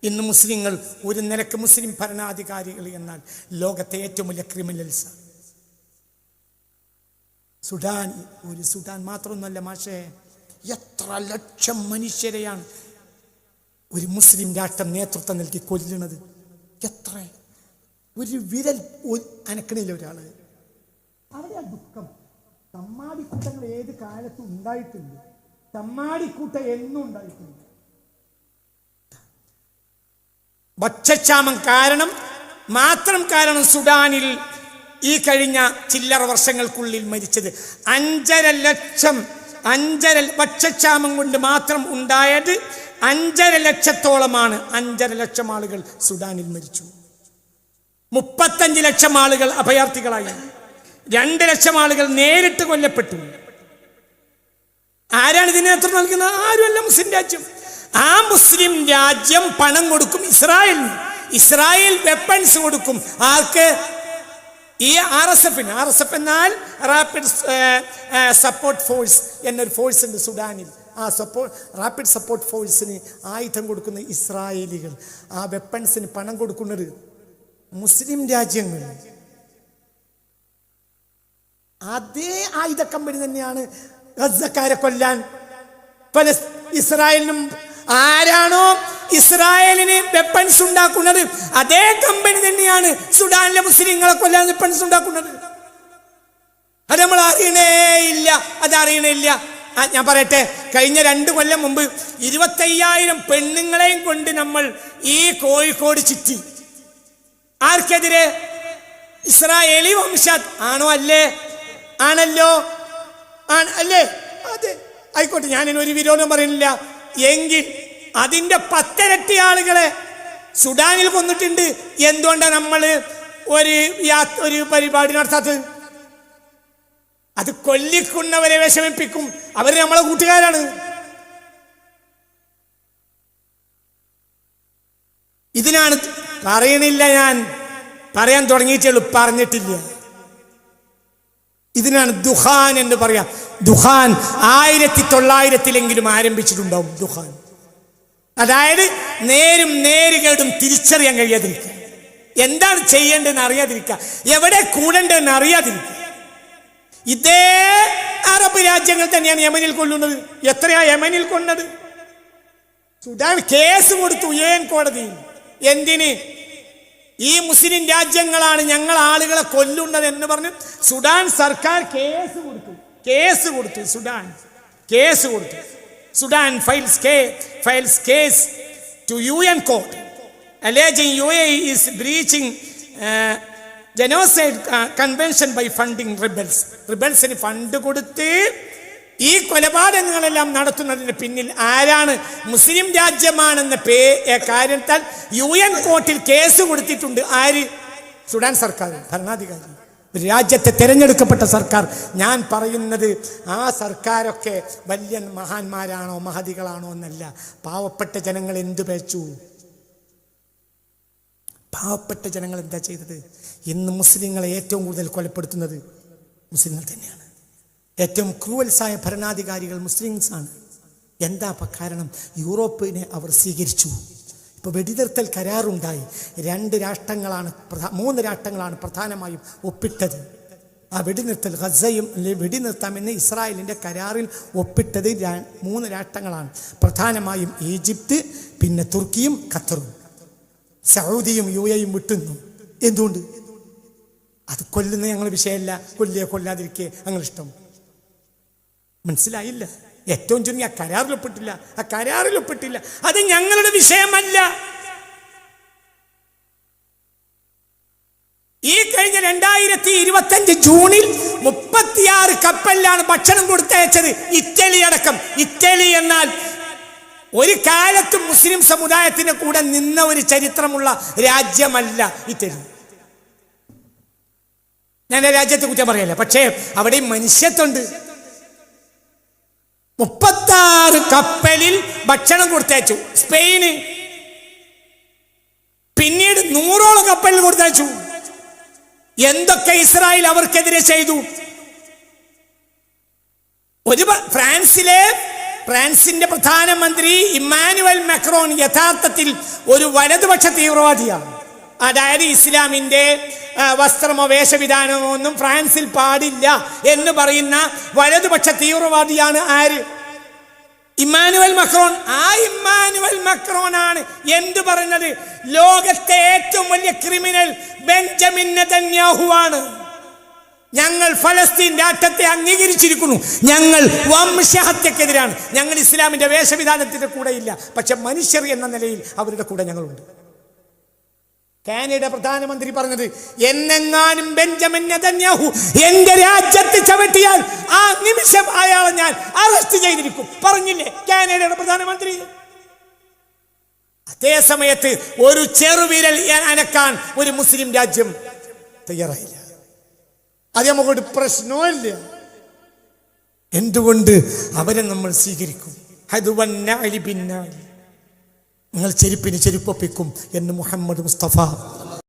ഇന്ന് മുസ്ലിങ്ങൾ ഒരു നിലക്ക് മുസ്ലിം ഭരണാധികാരികൾ എന്നാൽ ലോകത്തെ ഏറ്റവും വലിയ ക്രിമിനൽസ്. സുഡാൻ മാത്രമൊന്നുമല്ല മാഷേ, എത്ര ലക്ഷം മനുഷ്യരെയാണ് ഒരു മുസ്ലിം രാഷ്ട്രം നേതൃത്വം നൽകി കൊല്ലുന്നത്. എത്ര, ഒരു വിരൽ അനക്കണില്ല ഒരാള്. അവിടെ ദുഃഖം. തമ്മാടിക്കൂട്ടങ്ങൾ ഏത് കാലത്തും ഉണ്ടായിട്ടുണ്ട്. തമ്മാടിക്കൂട്ടം എന്നും ഉണ്ടായിട്ടുണ്ട്. ഭക്ഷ്യക്ഷാമം മാത്രം കാരണം സുഡാനിൽ ഈ കഴിഞ്ഞ ചില്ലറ വർഷങ്ങൾക്കുള്ളിൽ മരിച്ചത് 5.5 ലക്ഷം. ഭക്ഷ്യക്ഷാമം കൊണ്ട് മാത്രം ഉണ്ടായത് 5.5 ലക്ഷത്തോളമാണ്. 5.5 ലക്ഷം ആളുകൾ സുഡാനിൽ മരിച്ചു. 35 ലക്ഷം ആളുകൾ അഭയാർത്ഥികളായി. 2 ലക്ഷം ആളുകൾ നേരിട്ട് കൊല്ലപ്പെട്ടു. ആരാണ് ഇതിന് നേതൃത്വം നൽകുന്നത്? ആരുമല്ല, മുസ്ലിം രാജ്യം. ആ മുസ്ലിം രാജ്യം പണം കൊടുക്കും ഇസ്രായേലിന്. ഇസ്രായേൽ വെപ്പൺസ് കൊടുക്കും. ആർക്ക്? ഈ RSF എന്നാൽ റാപ്പിഡ് സപ്പോർട്ട് ഫോഴ്സ് എന്നൊരു ഫോഴ്സ് ഉണ്ട് സുഡാനിൽ. ആ റാപ്പിഡ് സപ്പോർട്ട് ഫോഴ്സിന് ആയുധം കൊടുക്കുന്ന ഇസ്രായേലികൾ. ആ വെപ്പൺസിന് പണം കൊടുക്കുന്നത് മുസ്ലിം രാജ്യങ്ങൾ. അതേ ആയുധ കമ്പനി തന്നെയാണ് ഗസക്കാരെ കൊല്ലാൻ ഇസ്രായേലിനും. ആരാണോ ഇസ്രായേലിന് വെപ്പൺസ് ഉണ്ടാക്കുന്നത് അതേ കമ്പനി തന്നെയാണ് സുഡാനിലെ മുസ്ലിങ്ങളെ കൊല്ലാൻ വെപ്പൺസ് ഉണ്ടാക്കുന്നത്. അത് നമ്മൾ അതറിയണേയില്ല. ഞാൻ പറയട്ടെ, കഴിഞ്ഞ 2 കൊല്ലം മുമ്പ് 25,000 പെണ്ണുങ്ങളെയും കൊണ്ട് നമ്മൾ ഈ കോഴിക്കോട് ചുറ്റി. ആർക്കെതിരെ? ഇസ്രായേലി വംശജ് ആണോ? ആണല്ലോ. അല്ലേ? അതെ, ആയിക്കോട്ടെ, ഞാനൊരു വിരോധം പറയുന്നില്ല. എങ്കിൽ അതിന്റെ 10 ഇരട്ടി ആളുകളെ സുഡാനിൽ കൊന്നിട്ടുണ്ട്. എന്തുകൊണ്ടാണ് നമ്മൾ ഒരു പരിപാടി നടത്താത്തത്? അത് കൊല്ലിക്കുന്നവരെ വിഷമിപ്പിക്കും. അവർ നമ്മളെ കൂട്ടുകാരാണ്. ഇതിനാണ് പറയണില്ല, ഞാൻ പറയാൻ തുടങ്ങിയിട്ടുള്ളൂ, പറഞ്ഞിട്ടില്ല. ഇതിനാണ് ദുഹാൻ എന്ന് പറയാം. ദുഹാൻ 1900-ലെങ്കിലും ആരംഭിച്ചിട്ടുണ്ടാവും. ദുഹാൻ അതായത് നേരുകേടും തിരിച്ചറിയാൻ കഴിയാതിരിക്കുക, എന്താണ് ചെയ്യേണ്ടതെന്ന് അറിയാതിരിക്കുക, എവിടെ കൂടേണ്ടതെന്ന് അറിയാതിരിക്കുക. ഇതേ അറബ് രാജ്യങ്ങൾ തന്നെയാണ് യമനിൽ കൊല്ലുന്നത്. എത്രയാ യമനിൽ കൊന്നത്? സുഡാൻ കേസ് കൊടുത്തു UN കോടതിയിൽ. എന്തിന്? ഈ മുസ്ലിം രാജ്യങ്ങളാണ് ഞങ്ങൾ ആളുകളെ കൊല്ലുന്നത് എന്ന് പറഞ്ഞ് സുഡാൻ സർക്കാർ കേസ് കൊടുത്തു. Sudan files case to UN court alleging UAE is breaching genocide convention by funding rebelsന് ഫണ്ട് കൊടുത്ത് ഈ കൊലപാതകങ്ങളെല്ലാം നടത്തുന്നതിന് പിന്നിൽ ആരാണ്? മുസ്ലിം രാജ്യമാണെന്ന കാരണത്താൽ UN കോർട്ടിൽ കേസ് കൊടുത്തിട്ടുണ്ട്. ആര്? സുഡാൻ സർക്കാർ, ഭരണാധികാരി, രാജ്യത്തെ തിരഞ്ഞെടുക്കപ്പെട്ട സർക്കാർ. ഞാൻ പറയുന്നത് ആ സർക്കാരൊക്കെ വലിയ മഹാന്മാരാണോ മഹതികളാണോ എന്നല്ല. പാവപ്പെട്ട ജനങ്ങൾ എന്തു പേച്ചു? പാവപ്പെട്ട ജനങ്ങൾ എന്താ ചെയ്തത്? ഇന്ന് മുസ്ലിങ്ങളെ ഏറ്റവും കൂടുതൽ കൊലപ്പെടുത്തുന്നത് മുസ്ലിങ്ങൾ തന്നെയാണ്. ഏറ്റവും ക്രൂവൽസായ ഭരണാധികാരികൾ മുസ്ലിംസാണ്. എന്താ കാരണം? യൂറോപ്പിനെ അവർ സ്വീകരിച്ചു. ഇപ്പോൾ വെടിനിർത്തൽ കരാറുണ്ടായി. 3 രാഷ്ട്രങ്ങളാണ് പ്രധാനമായും ഒപ്പിട്ടത്. ആ ഗസയും വെടിനിർത്താമെന്ന് ഇസ്രായേലിൻ്റെ കരാറിൽ ഒപ്പിട്ടത് 3 രാഷ്ട്രങ്ങളാണ്. പ്രധാനമായും ഈജിപ്ത്, പിന്നെ തുർക്കിയും ഖത്തറും. സൗദിയും UAEയും വിട്ടുന്നു. എന്തുകൊണ്ട്? അത് കൊല്ലുന്ന ഞങ്ങൾ വിഷയമല്ല. കൊല്ലാതിരിക്കേ ഞങ്ങൾ ഇഷ്ടം. മനസ്സിലായില്ല? ഏറ്റവും ചുരുങ്ങി ആ കരാറിൽ ഒപ്പിട്ടില്ല. അത് ഞങ്ങളുടെ വിഷയമല്ല. ഈ കഴിഞ്ഞ 2025 ജൂണിൽ 36 കപ്പലിലാണ് ഭക്ഷണം കൊടുത്തയച്ചത്. ഇറ്റലി അടക്കം. ഇറ്റലി എന്നാൽ ഒരു കാലത്തും മുസ്ലിം സമുദായത്തിന് കൂടെ നിന്ന ഒരു ചരിത്രമുള്ള രാജ്യമല്ല ഇറ്റലി. ഞാൻ രാജ്യത്തെ കുറ്റം പറയല്ല, പക്ഷേ അവിടെ മനുഷ്യത്വമുണ്ട്. 36 കപ്പലിൽ ഭക്ഷണം കൊടുത്തയച്ചു സ്പെയിന്. പിന്നീട് 100ഓളം കപ്പലിൽ കൊടുത്തയച്ചു. എന്തൊക്കെ ഇസ്രായേൽ അവർക്കെതിരെ ചെയ്തു? ഫ്രാൻസിലെ ഫ്രാൻസിന്റെ പ്രധാനമന്ത്രി ഇമ്മാനുവൽ മാക്രോൺ യഥാർത്ഥത്തിൽ ഒരു വലതുപക്ഷ തീവ്രവാദിയാണ്. അതായത് ഇസ്ലാമിന്റെ വസ്ത്രമോ വേഷവിധാനമോ ഒന്നും ഫ്രാൻസിൽ പാടില്ല എന്ന് പറയുന്ന വലതുപക്ഷ തീവ്രവാദിയാണ് ആര്? Emmanuel Macron. ആ ഇമ്മാനുവൽ മക്രോൺ ആണ് എന്ത് പറഞ്ഞത്? ലോകത്തെ ഏറ്റവും വലിയ ക്രിമിനൽ ബെഞ്ചമിൻ നെതന്യാഹു ആണ്. ഞങ്ങൾ ഫലസ്തീൻ രാഷ്ട്രത്തെ അംഗീകരിച്ചിരിക്കുന്നു, ഞങ്ങൾ വംശഹത്യക്കെതിരാണ്, ഞങ്ങൾ ഇസ്ലാമിന്റെ വേഷവിധാനത്തിന്റെ കൂടെ ഇല്ല, പക്ഷെ മനുഷ്യർ എന്ന നിലയിൽ അവരുടെ കൂടെ ഞങ്ങളുണ്ട്. കാനഡ പ്രധാനമന്ത്രി പറഞ്ഞത്, എന്നെങ്ങാനും ബെഞ്ചമിൻ നെതന്യാഹു എന്റെ രാജ്യത്ത് ചവിട്ടിയാൽ ആ നിമിഷം അയാളെ ഞാൻ അറസ്റ്റ് ചെയ്തിരിക്കും, പറഞ്ഞില്ലേ കാനഡയുടെ പ്രധാനമന്ത്രി? അതേ സമയത്ത് ഒരു ചെറുവിരൽ അനക്കാൻ ഒരു മുസ്ലിം രാജ്യം തയ്യാറായില്ല. അത് നമുക്കൊരു പ്രശ്നമില്ല. എന്തുകൊണ്ട്? അവരെ നമ്മൾ സ്വീകരിക്കും. നിങ്ങൾ ചെരുപ്പിന് ചെരുപ്പൊപ്പിക്കും എന്ന് മുഹമ്മദ് മുസ്തഫ